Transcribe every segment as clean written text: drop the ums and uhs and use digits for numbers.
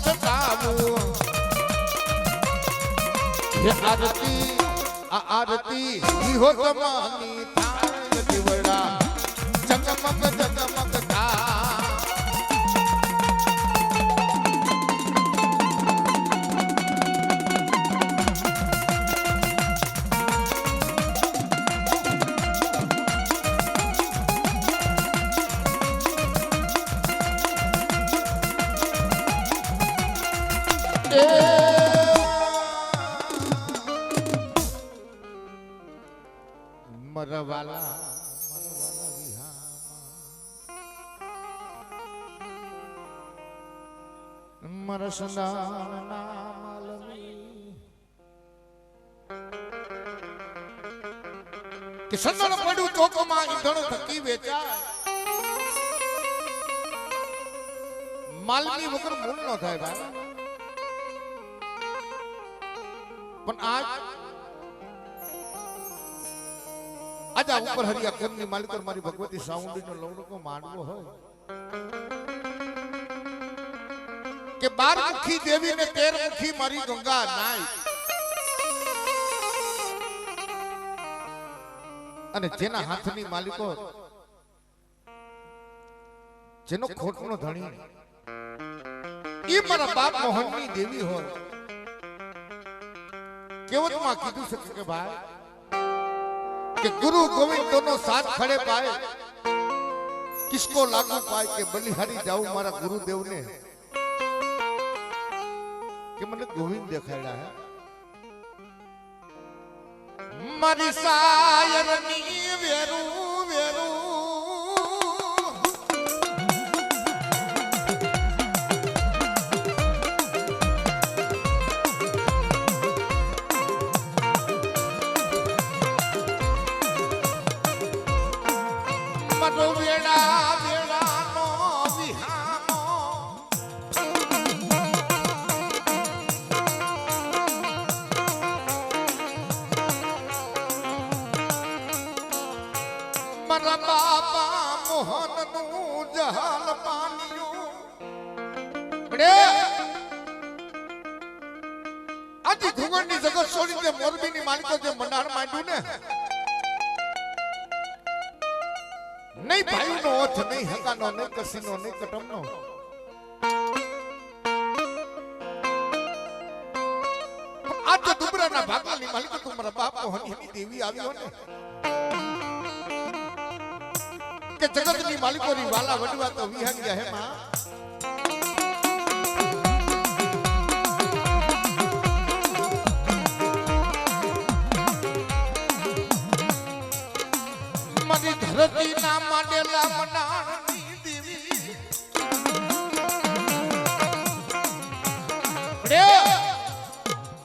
છટાવું હે આરતી આ આરતી ઈહો તમાની થાય દીવડા જગમગ જગમગ થા મરવાલા મરસના કે સંદન પડ્યું ચોકમાં ઈંધણ થકી વેચાય માલની વગર મૂળ ન થાય ભાઈ પણ આજા ઉપર હરિયા ઘરની માલિકર મારી ભગવતી સાઉન્ડીનો લવડકો માંડવો હોય કે 12 મુખી દેવી ને 13 મુખી મારી ગંગા નાય અને જેના હાથની માલિકો જેનો ખોટનો ધણી ઈ મારા બાપ મોહનની દેવી હોય કેવતમાં કીધું છે કે ભાઈ कि गुरु गोविंद दोनों साथ खड़े पाए किसको लागू पाए कि बलिहारी जाऊं मारा गुरुदेव ने कि मैंने गोविंद देखाड़ा है मारी सायरनी वेरू वेरू मोरबी ની માલિકો જે મંડાણ માંડ્યું ને નહીં ભાઈનો ઓથ નહીં હકાનો નહીં કસીનો નહીં કટમનો આ તો દુબરાના ભાગલાની માલિકો તમારા બાપ મોહનની દેવી આવ્યો ને કે જગતની માલિકોની વાલા વડવા તો વિહારી હે માં ધરતી ના માંડેલા મંડાણની દેવી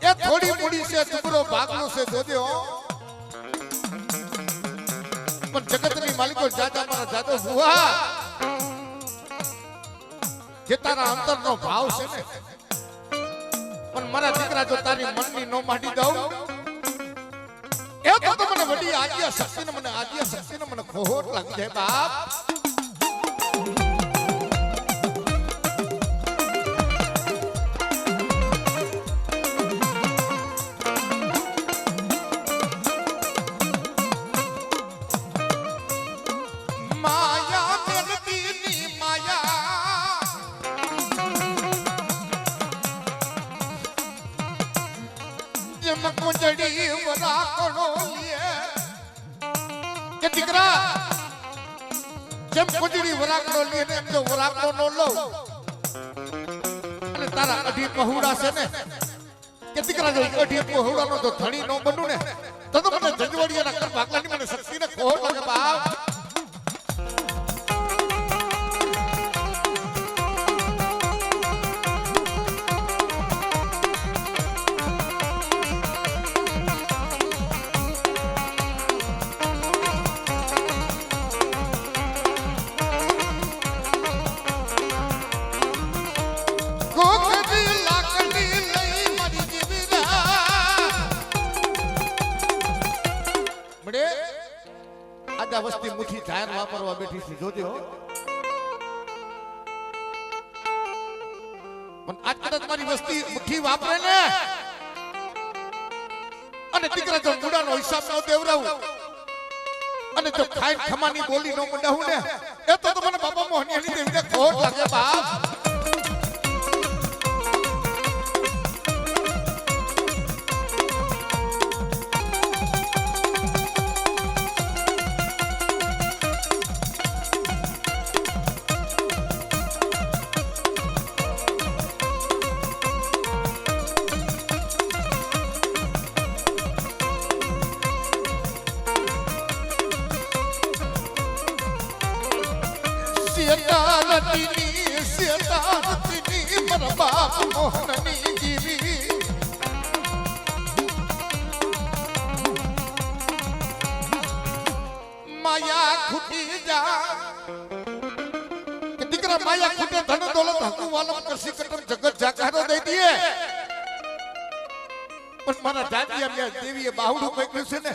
એ થોડી મૂડી છે ટુકડો ભાગનો છે જોજો પણ જગતની માલિકો જાજા મારા જાજો ભુવા જે તારા અંતરનો ભાવ છે ને પણ મારા દીકરા જો તારી મનની નો માડી દઉં એ તો મને વડી આજ્ઞા શક્તિને મને ખોટ લાગી જાય બાપ માયા મેલતીની માયા જેમ કુંજડી વરાકણો કે દીકરા જેમ કુંજડી વરાકડો લે ને એમ જો વરાકડો નો લો અને તારા અઢી પહોળા છે ને કે દીકરા જો અઢી પહોળા નો તો ધણી નો બનુ ને તો મને જંજવાડિયાના કર ભાગલાની મને શક્તિને ખોટ લાગે બાપ વસ્તી મુઠી જાહેર વાપરવા બેઠી છે જોજો પણ આજ કદાચ મારી વસ્તી મુઠ્ઠી વાપરે ને અને દીકરા જો મુડાનો હિસાબ ન દેવરાવું અને જો ખાઈ ખમાની બોલી ન મંડાવું ને એ તો મને બાપા મોહનિયાની દેવીને ખોટ લાગે બાપ. સેતારતીની મારા બાપ મોહનની જીવી માયા ખૂટી જા દીકરા માયા ખૂટે ધન દોલત હકુ વાલમ કરસી કટમ જગત જાકારો દઈ દીએ પણ મારા દાદીયા દેવીએ બાહુડું પકડ્યું છે ને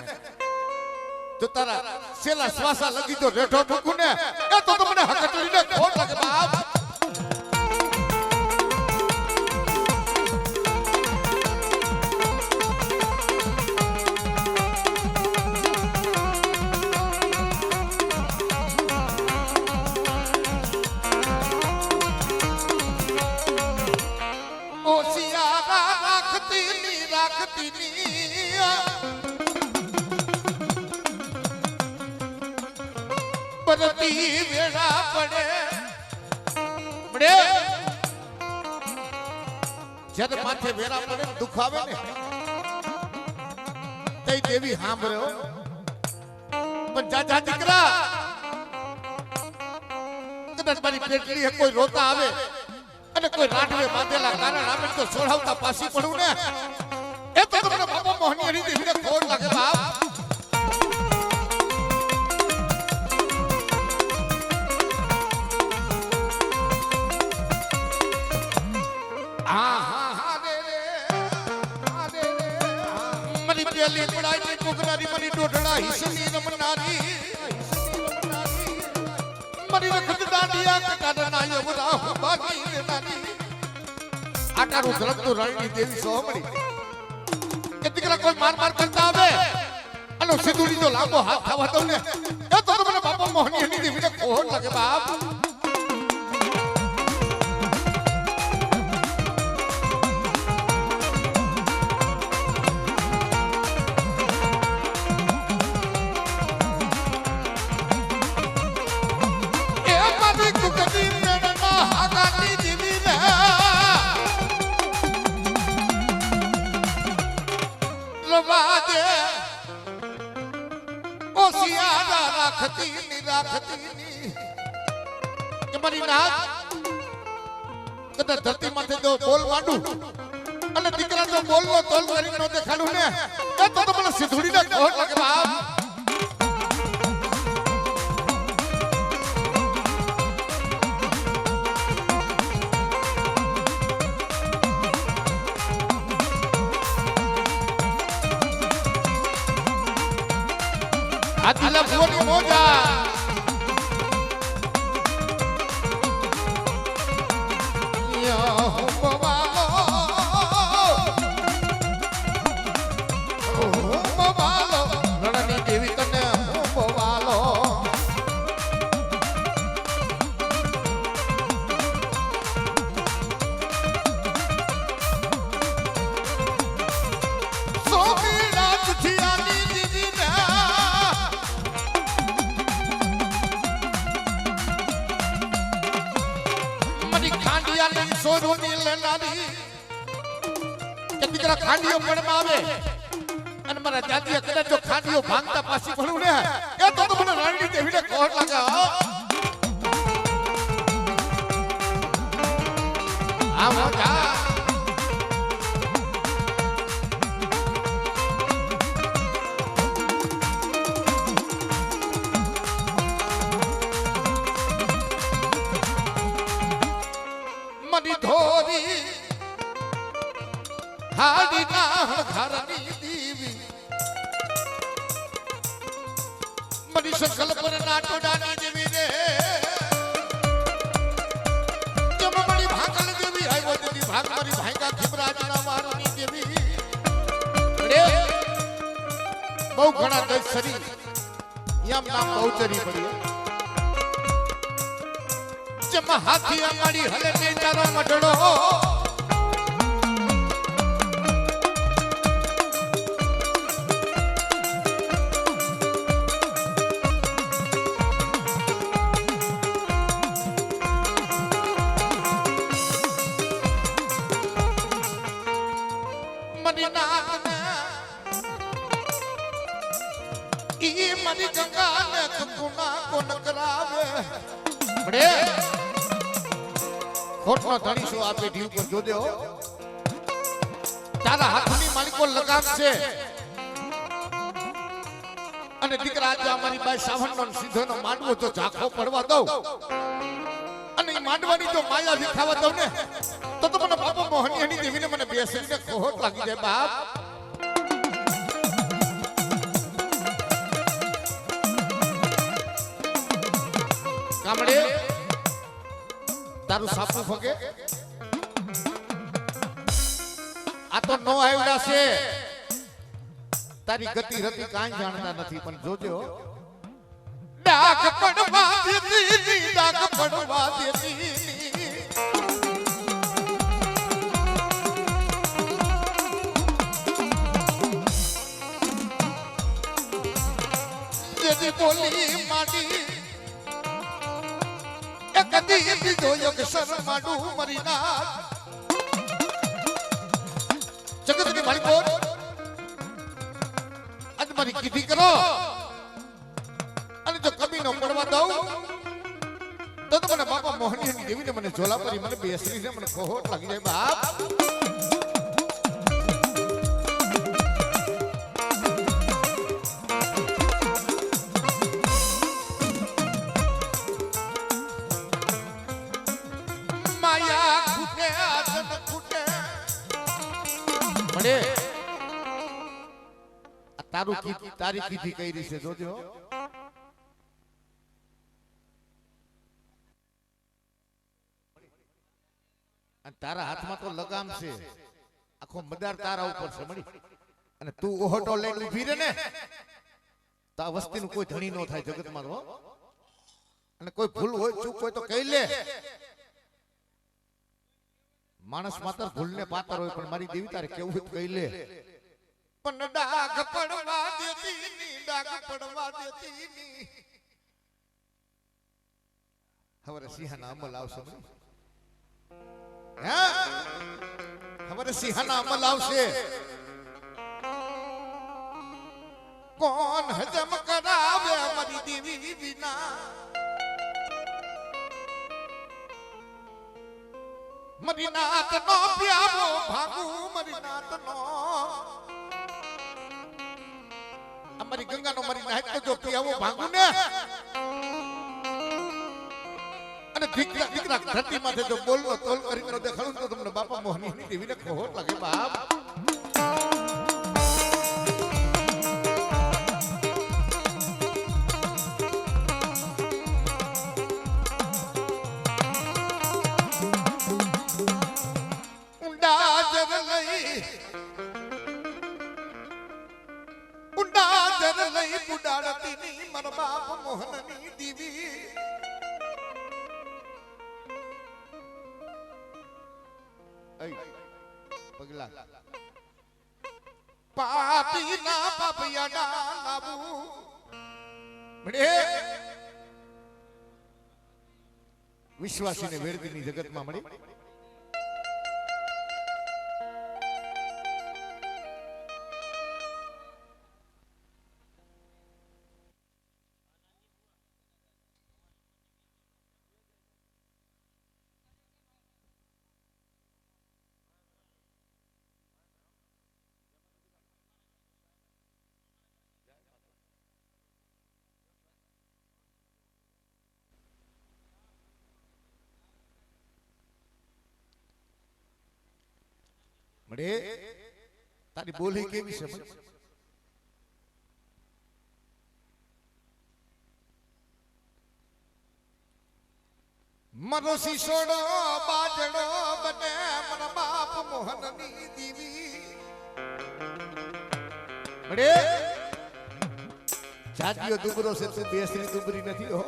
જો તારા સેલા શ્વાસા લગી તો રેઠો ઠોકું ને એ તો મને હકટલીને ખોટ લાગે બાપ. ઓશિયારા રાખતી પરતી વેળા પડે જ્યારે માથે વેળા પડે દુખ આવે ને તે દેવી સાંભળ્યો પણ જાજા દીકરા કદાચ મારી પેટલી કોઈ રોતા આવે અને કોઈ રાઠવે બાંધેલા કારણ આવે તો છોડાવતા પાછી પડું ને એ તો તમને બાપા મોહનિયાની દેવીને ખોટ લાગે બાપ. મરી પેલી પડાઈ કોકનારી મરી ડોઢડા હિસની રમનારી મરી રખત દાંડિયા કટાડા ના યવરા બાકી નાની આટારું ધરમતું રાણી દેવી સોમણી કે દીકરા કોઈ માર કરતા આવે અને સિંદૂરી જો લાંબો હાથ ખાવા દઉં ને એ તો મને બાપા મોહનિયાની દેવીને ખોટ લાગે બાપ. મારી નાથ કદાચ ધરતી માથે જો બોલ માંડું અને દીકરા જો બોલ નો તોલ કરી નો દેખાડું ને એ તો મને સિધુડીને ખોટ લાગે બાપ. આદિલા ભુવની મોજા ખાંડીઓ પડમાં આવે અને મારા દાદીએ કદાચ જો ખાંડીઓ ભાંગતા પાછી પડું ને એ તો મને રાણી દેવીને ખોટ લાગે. આ મોટા મની ધોરી હાડી ના ઘરની દેવી મની સકલ પર નાટોડાની દેવી રે જમ મણી ભાગલ દેવી આવ્યો દેવી ભાગ મારી ભાઈકા ખીમરાજના વારની દેવી અરે બહુ ઘણા દસ સરી યમ નામ બહુચરી પડી જમા હાથી અમારી હલે ને તારો મઢડો મારી ગંગા ને ખપુના કોન કરાવે બડે ખોટનો ધણીસો આ પેઢી ઉપર જોજે હો તારા હાથની માલિકો લગામ છે અને દીકરા આજે અમારી બાઈ સાવણનો સીધોનો માંડવો જો ઝાખો પડવા દઉં અને એ માંડવાની જો માયા દેખાવા દઉં ને તો મને બાપા મોહનીની દેવીને મને બેસીને ખોટ લાગી જાય બાપ કામડે તારું સાપું ફગે આ તો નો આવ્યા છે તારી ગતિ રતિ કાંઈ જાણતા નથી પણ જોજો ડાક પડવા દેતી ડાક પડવા દેતી જેદી બોલી માડી કદી બીજો યોગ શરમાડું મરી ના જગતની માલિકો આજ મારી કીધી કરો અને જો કમીનો પડવા દઉં તો મને બાપા મોહનીની દેવીને મને ઝોલા પરી મને બેસરીને મને ખોટ લાગી જાય બાપ તારી કીધી કઈ રીતે જોજો તારા હાથમાં તો લગામ છે આખો મદાર તારા ઉપર છે મળી અને તું ઓહટો લઈને ઊભી રહે ને તો આ વસ્તીનું કોઈ ધણી નો થાય જગતમાં તો અને કોઈ ભૂલ હોય ચૂક હોય તો કહી લે માણસ માત્ર ભૂલને પાત્ર હોય પણ મારી દેવી તારે કેવું હોય કહી લે પણ ડાગ પડવા દેતી ની ડાગ પડવા દેતી ની હવે સિંહના અમલ આવશે હે હવે સિંહના અમલ આવશે કોણ હજમ કરાવે મારી દેવી વિના મરી નાત નો પ્યાવો ભાગુ મરી નાત નો અમારી ગંગાનો મરી નાત તો જો પ્યાવો ભાગુ ને અને દીકરા ધરતી માથે જો બોલનો તોલ કરીને દેખાડું તો તમને બાપા મોહનીની દેવીને ખોટ લાગે બાપ મોહનની દેવી પગલા પાપી ના પાપિયા ના લાબુ મળે વિશ્વાસીને વેડવીની જગતમાં મળી મળે તારી બોલી કેવી છે મરો શીશોડો બાજડો બને મન બાપ મોહનની દીવી અરે જાતિયો દુબરો છે તું બેસરી દુબરી નથી હો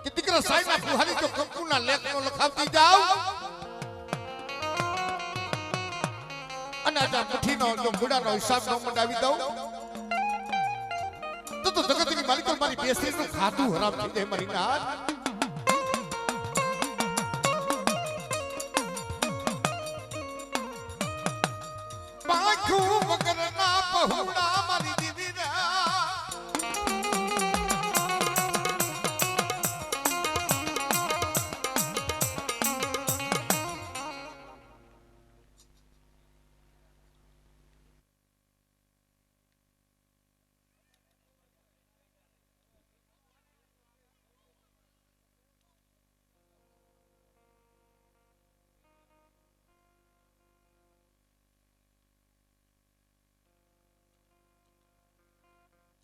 કે દીકરા સાઈના ફુહારી તો કંકુના લેખનો લખાવતી જાવ અને આ મુઠ્ઠીનો જો ગુડાનો હિસાબ ન મંડાવી દઉં તો જગતની માલિકો મારી બેસરીનું ખાધું હરામ થઈ જાય મારી નાથ પાંખું વગરના પહોળા મારી દીવી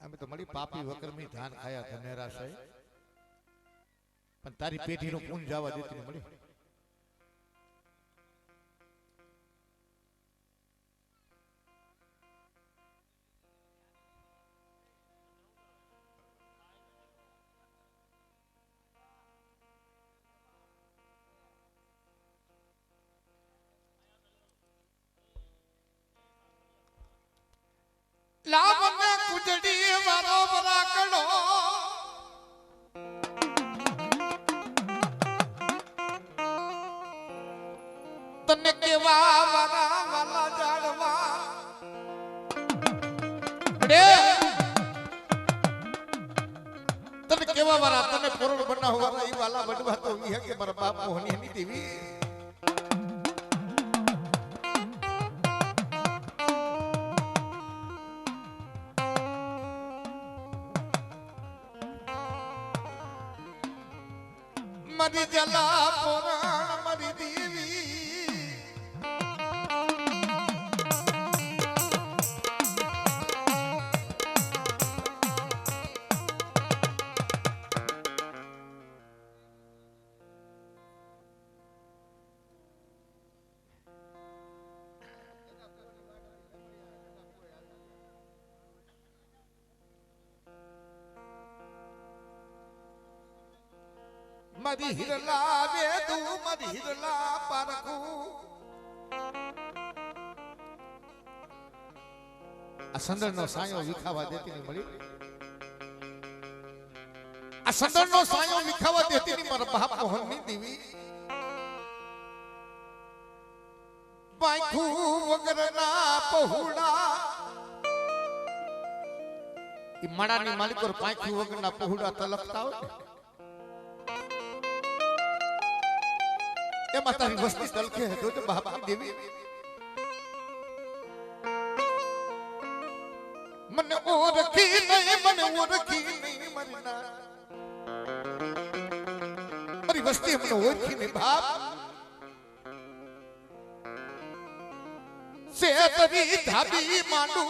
અમે તો મળી પાપી વકરમી ધાન ખાયા ધનેરા છે પણ તારી પેઢીનું પૂન જવા દેતી મળી લાવને કુજડી વારો બરાકડો તને કેવા વારા વાલા જાડવા રે તને કેવા વારા તને પોરડ બનાવવા ઈ વાલા બડવા તો ઈ હે કે મારા બાપ મોહની ની દેવી मरी जला पुराण मरी देवी मरी हिरला वे तू मरी हिरला परकू आ संदरनो सायो विखावा देती नहीं मળી आ संदरनो सायो विखावा देती नहीं मारा बाप मोहननी देवी પાંખું વગરના પહોળા ઈ માળાની માલિકો પાંખું વગરના પહોળા તલકતા હોય એ માતાની વસ્તી તલકે જો તો બાપની દેવી મને ઓળખી નહીં મારી ના મારી વસ્તી મને ઓળખી નહીં બાપ સેતરી ધાબી માંડુ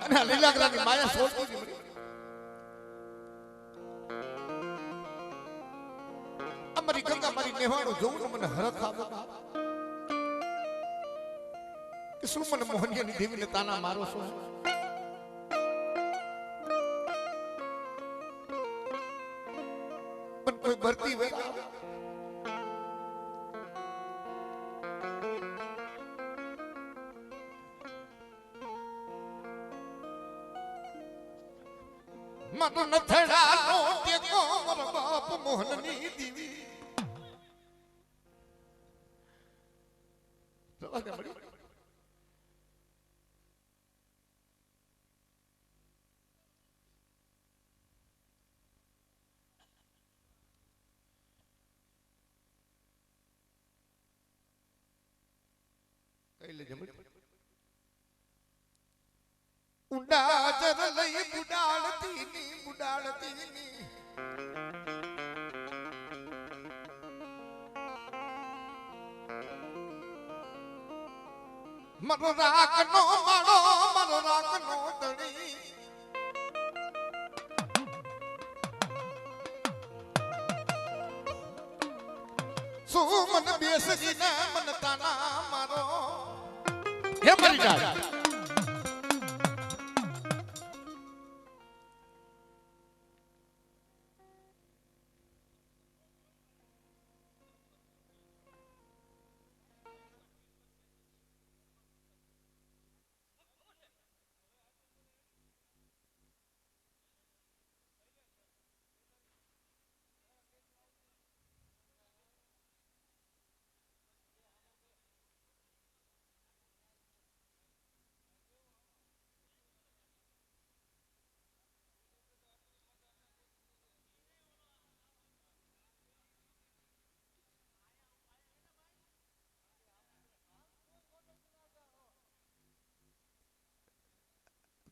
અને લીલાગરાની માયા છોડતી નહીં અમારી ગંગા મારી નેવાણું જોઉં મને હરખ આવે કે શું મને મોહનિયાની દેવીને તાના મારો છો પણ કોઈ ભરતી વેરા મારો નથડા નો ટેકો મારા બાપ મોહનની દેવી રવાને મળી કઈ લેજે મળી ઉડા જર લઈ બુડાળતી ની મારો રાખનો માળો મારો રાખનો દણી સુમન બેસજીને મન તાના મારો હે મરી જાય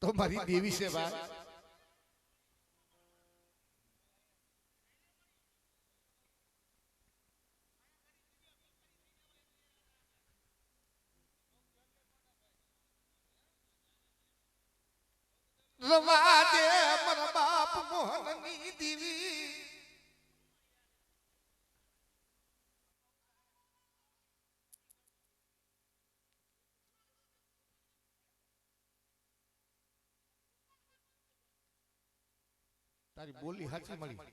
તો મારી દેવી છે ભાઈ રવા દે મારા બાપ મોહનની દેવી તારી બોલી સાચી મળી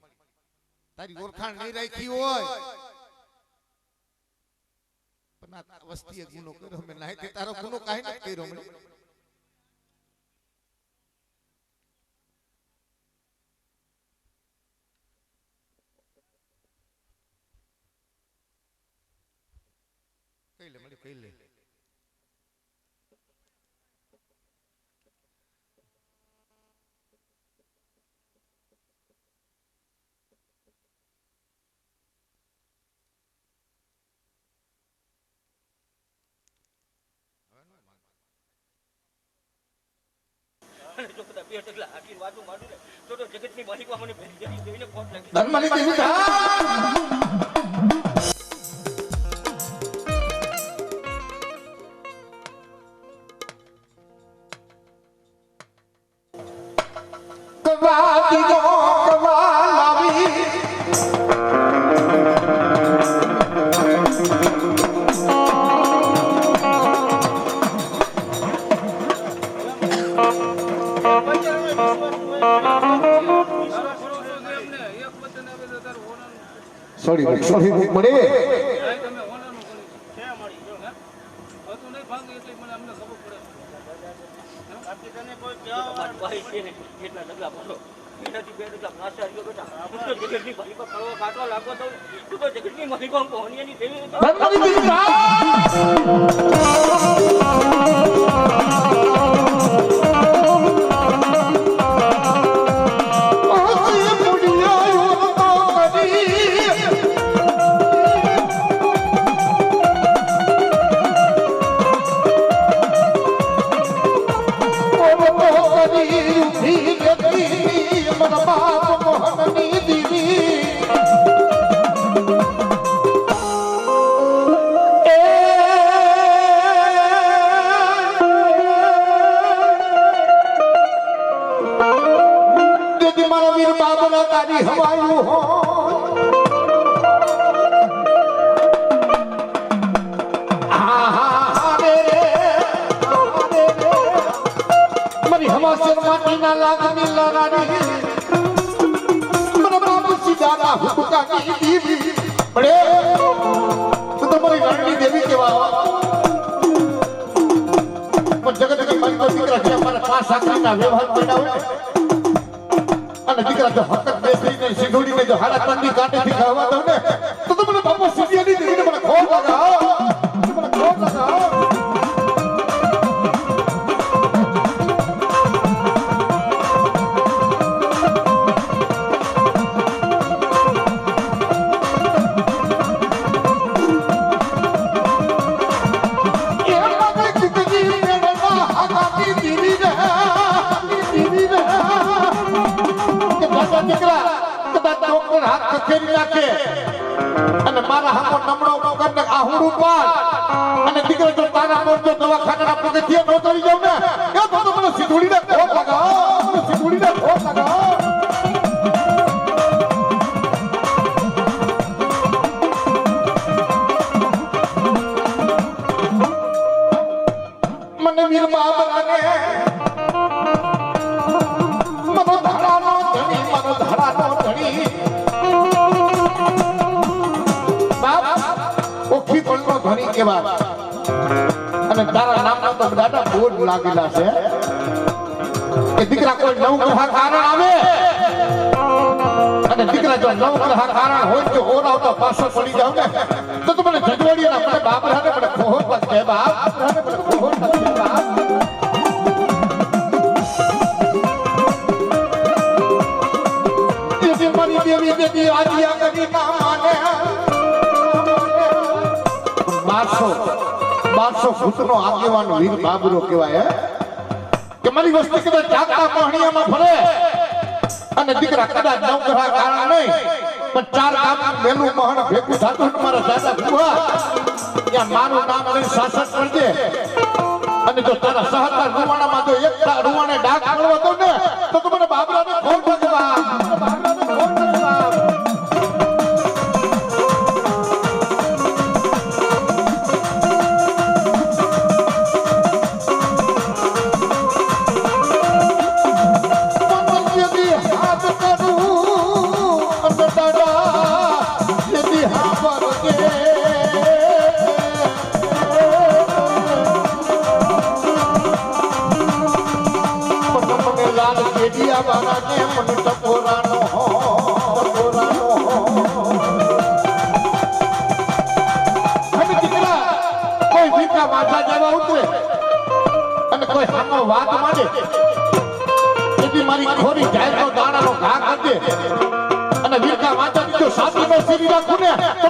તારી ઓળખાણ નહીં રાખી હોય પણ આ વસ્તીએ ગુનો કર્યો મેં નહીં તે તારો ગુનો કાઈ નથી કર્યો મને કઈ લે મળી કઈ લે જો કદા બે ટકલા હાકી વાજુ માડું ને તો જગતની માલિકા મને ભેરી જતી જોઈને કોટ લાગી ધનમાલી દેવી કવા દીજો કવા લાવી સોરી મને તમે ઓનાનું કરી છે મારી જો હે તો નહીં ભાગ એટલે મને અમને ખબર પડે બાકી તને કોઈ કહેવા ભાઈ છે ને કેટલા ડગલા ભરો એનાથી બે ડગલા નાશા રહ્યો બેટા હું તો જગતની માલિકા કળવો કાટવા લાગો તો તું તો જગતની માલિકા પહોંચીની દેવી વ્યવહાર કર્યા અને દીકરા જો હકત બેસીને સિંધુડીને જો હાડા કંડી કાંટેથી ખાવા દો ને તો મને બાપા સિંધિયાની દીકરીને મને ખોટ લગાવો મને ખોટ લગાવો અને મારા હામો નમણો પગને આહુડું પાડ અને દીકરો જો તારા મોરજો દવાખાના પગથિયે નો ચડી જાવ ને એ તો મને સિંધુડીને ખોટ લગાવો મને સિંધુડીને ખોટ લગાવો વીર બાબરાને મનો ધડાનો ધણી બાપ ઓખી પણનો ધણી કહેવાય અને તારા નામના તો દાદા બોર્ડ લાગેલા છે કે દીકરા કોઈ નવગ્રહ કારણ આવે અને દીકરા જો નવગ્રહ કારણ હોય તો ઓરાવતો પાછો પડી જાવ ને તો તું મને જજવાડીના મને બાપરાને મને ખોહર પર કહે બાપરાને મને ખોહર પર કહે બાપ દેવી મારી દેવી દેવી આદિયા કરી ના માને 1200 ફૂટનો આગેવાન વીર બાબરો કહેવાય કે મારી વસ્તી કદાચ જાગતા પહણીયામાં ફરે અને દીકરા કદાચ નવગ્રહ કારણ નહીં પણ 4 ગામ મેલું મહણ ભેગું થતું મારા દાદા ભુવા ત્યાં મારું નામ લઈને શાસન કરજે અને જો તારા સહકાર રૂવાણામાં જો એક રૂવાણે ડાક મળવો તો ને તો તું મને બાબરાને ફોન કરજે બાબરાને ફોન કરજે બાપ વાત માંડે એથી મારી ખોરી જાહેરનો દાણાનો ઘા કાઢે અને વીરકા વાંચા જો સાથી નો સીરી રાખું ને તો